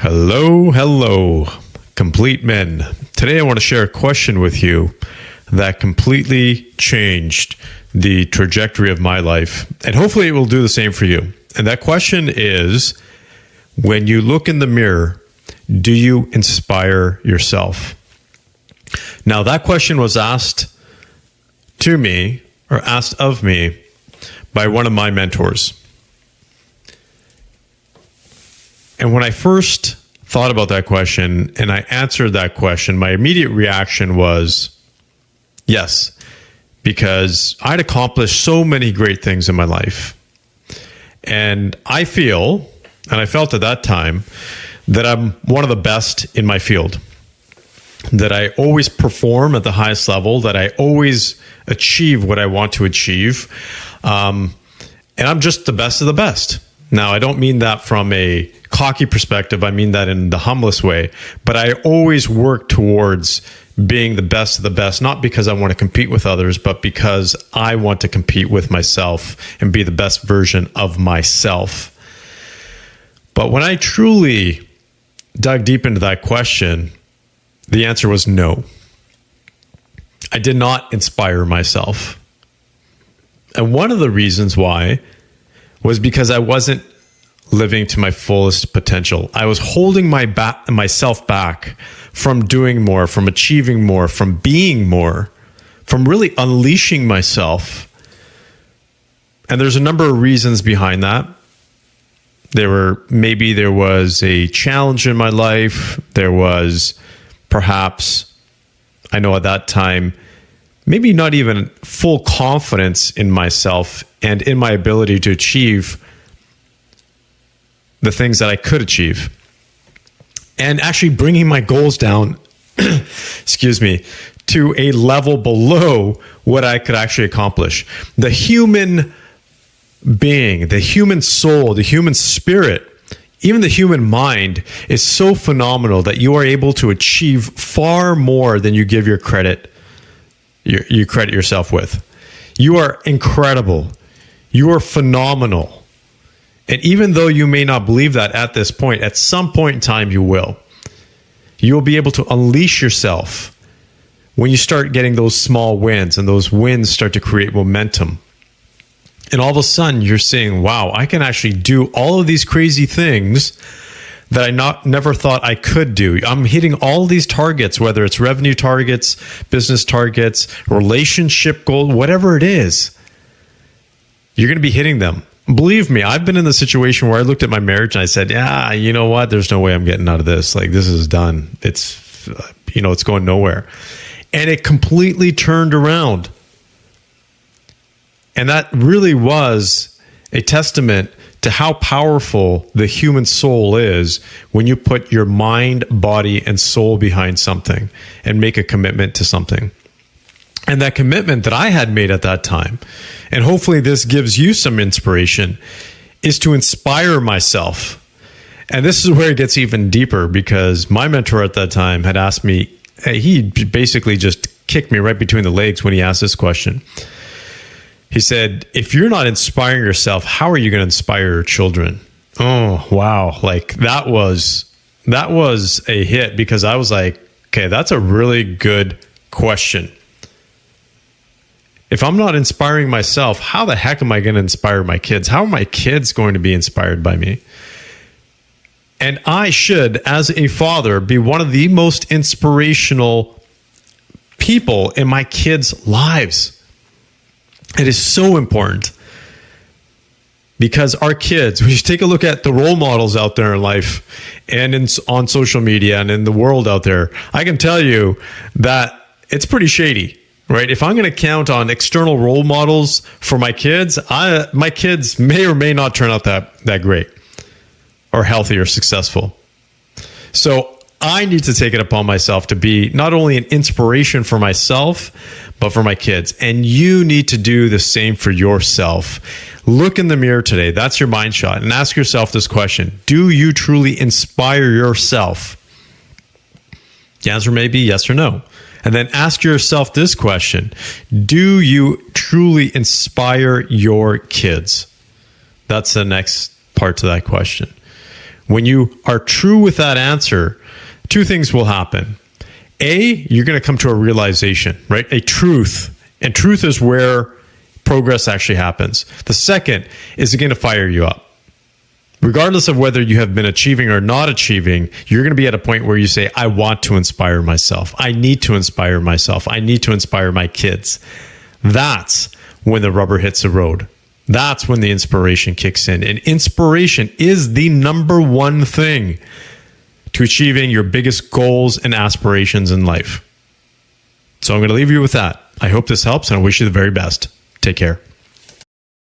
Hello, hello, complete men. Today I want to share a question with you that completely changed the trajectory of my life, and hopefully it will do the same for you. And that question is, when you look in the mirror, do you inspire yourself? Now, that question was asked to me, or asked of me, by one of my mentors. And when I first thought about that question and I answered that question, my immediate reaction was yes, because I'd accomplished so many great things in my life. And I feel, and I felt at that time, that I'm one of the best in my field, that I always perform at the highest level, that I always achieve what I want to achieve. And I'm just the best of the best. Now, I don't mean that from a cocky perspective. I mean that in the humblest way. But I always work towards being the best of the best, not because I want to compete with others, but because I want to compete with myself and be the best version of myself. But when I truly dug deep into that question, the answer was no. I did not inspire myself. And one of the reasons why was because I wasn't living to my fullest potential. I was holding myself back from doing more, from achieving more, from being more, from really unleashing myself. And there's a number of reasons behind that. Maybe there was a challenge in my life. There was perhaps, I know at that time, maybe not even full confidence in myself and in my ability to achieve the things that I could achieve. And actually bringing my goals down, excuse me, to a level below what I could actually accomplish. The human being, the human soul, the human spirit, even the human mind is so phenomenal that you are able to achieve far more than you give your credit. You credit yourself with. You are incredible. You are phenomenal. And even though you may not believe that at this point, at some point in time you will. You will be able to unleash yourself when you start getting those small wins, and those wins start to create momentum. And all of a sudden you're saying, wow, I can actually do all of these crazy things that I never thought I could do. I'm hitting all these targets, whether it's revenue targets, business targets, relationship goals, whatever it is. You're going to be hitting them. Believe me, I've been in the situation where I looked at my marriage and I said, yeah, you know what? There's no way I'm getting out of this. Like, this is done. It's going nowhere. And it completely turned around. And that really was a testament to how powerful the human soul is when you put your mind, body, and soul behind something and make a commitment to something. And that commitment that I had made at that time, and hopefully this gives you some inspiration, is to inspire myself. And this is where it gets even deeper, because my mentor at that time had asked me, he basically just kicked me right between the legs when he asked this question. He said, if you're not inspiring yourself, how are you going to inspire your children? Oh, wow. Like that was a hit, because I was like, okay, that's a really good question. If I'm not inspiring myself, how the heck am I going to inspire my kids? How are my kids going to be inspired by me? And I should, as a father, be one of the most inspirational people in my kids' lives. It is so important, because our kids, when you take a look at the role models out there in life and on social media and in the world out there, I can tell you that it's pretty shady. Right? If I'm going to count on external role models for my kids, my kids may or may not turn out that great or healthy or successful. So I need to take it upon myself to be not only an inspiration for myself, but for my kids. And you need to do the same for yourself. Look in the mirror today. That's your mind shot. And ask yourself this question. Do you truly inspire yourself? The answer may be yes or no. And then ask yourself this question. Do you truly inspire your kids? That's the next part to that question. when you are true with that answer, two things will happen. A, you're going to come to a realization, right? A truth. And truth is where progress actually happens. The second is going to fire you up. Regardless of whether you have been achieving or not achieving, you're going to be at a point where you say, I want to inspire myself. I need to inspire myself. I need to inspire my kids. That's when the rubber hits the road. That's when the inspiration kicks in. And inspiration is the number one thing to achieving your biggest goals and aspirations in life. So I'm going to leave you with that. I hope this helps, and I wish you the very best. Take care.